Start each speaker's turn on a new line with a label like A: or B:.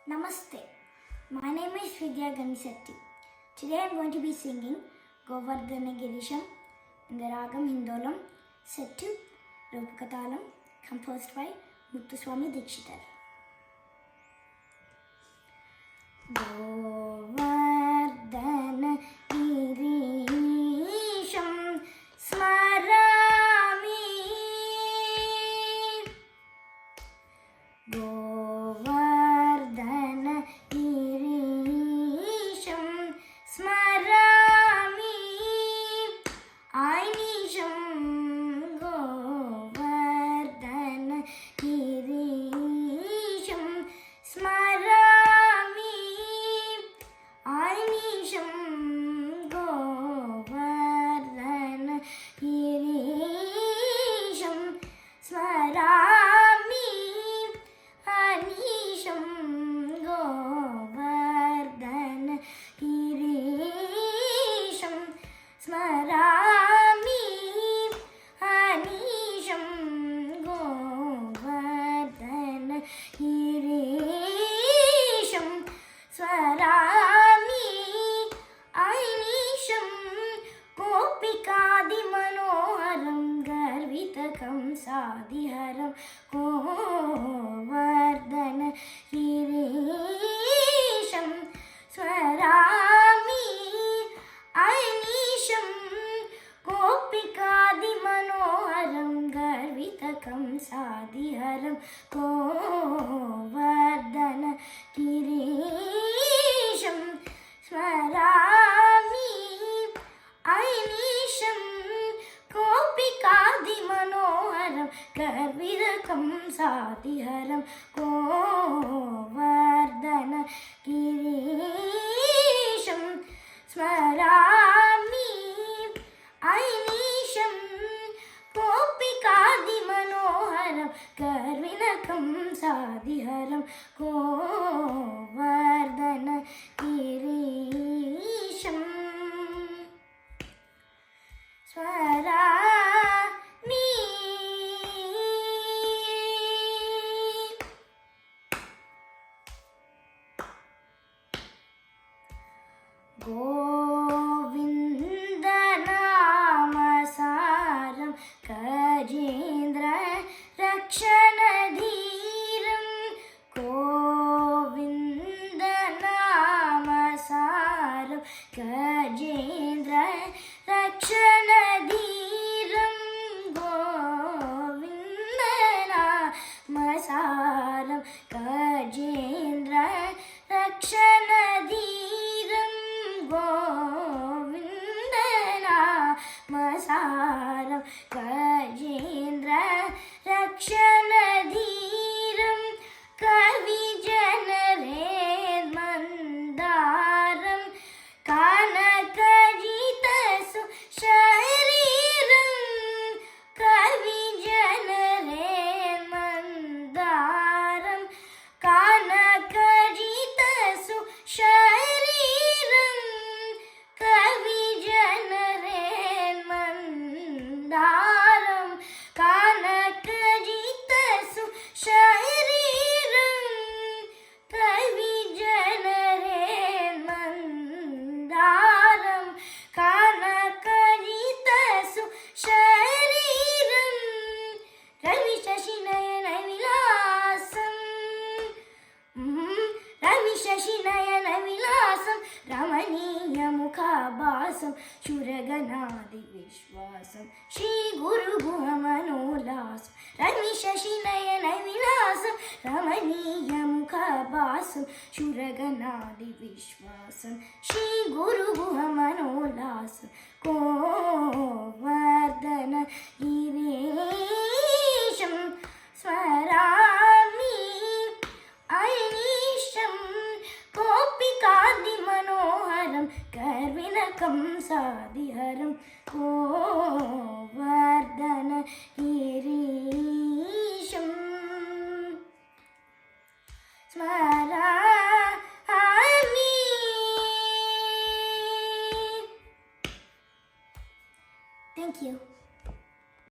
A: Namaste. My name is Vidya Ganisetti. Today I am going to be singing Govardhana Girisham in the Ragam Hindolam, set to Rupakatalam, composed by Muthuswami Dikshitar. Govardhana Girisham Smarami. Govardhana Girisham Smarami. Ainisham Govardhana Girisham Smarami. Ainisham Govardhana Girisham Smarami. Anisham Govardhana Girisham Smarami. Anisham Govardhana Girisham Smarami. Ainisham Gopikadi Manoharam Garvitakam Sadiharam Govardhana Girisham Swarami. Ainisham Gopikadi Manoharam Garvitakam Sadiharam Govardhana Girisham Swarami. Ainisham Gopikadi Manoharam Garvitakam Sadiharam Govardhana Girisham Smarami. Ainisham Gopikadi Manoharam Garvitakam Sadiharam Govardhana Girisham Swarami. Govinda Namasaram Gajendra Rakshanadhiram. Govinda Namasaram Gajendra Rakshanadhiram. Govinda Namasaram Gajendra Rakshanadhiram. Govinda Namasaram Gajendra Rakshanadhiram. Kavi Janare Mandaram Kanakajita Shariram. Kavi Janare Mandaram Kanakajita Shariram. Kavi Janare Mandaram Kanakajita Shariram. Kavi Janare Mandaram Kanakajita Shariram. Ravi Shashinayana Vilasam. Ravi Shashinayana Vilasam Ramaniya Mukhabasam Shuraganadi Vishwasam Shri Guru Guhamanolasam. Ravi Shashinayana Vilasam Ramaniya Mukhabasam Shuraganadi Vishwasam Shri Guru Guhamanolasam. Govardhana Girisham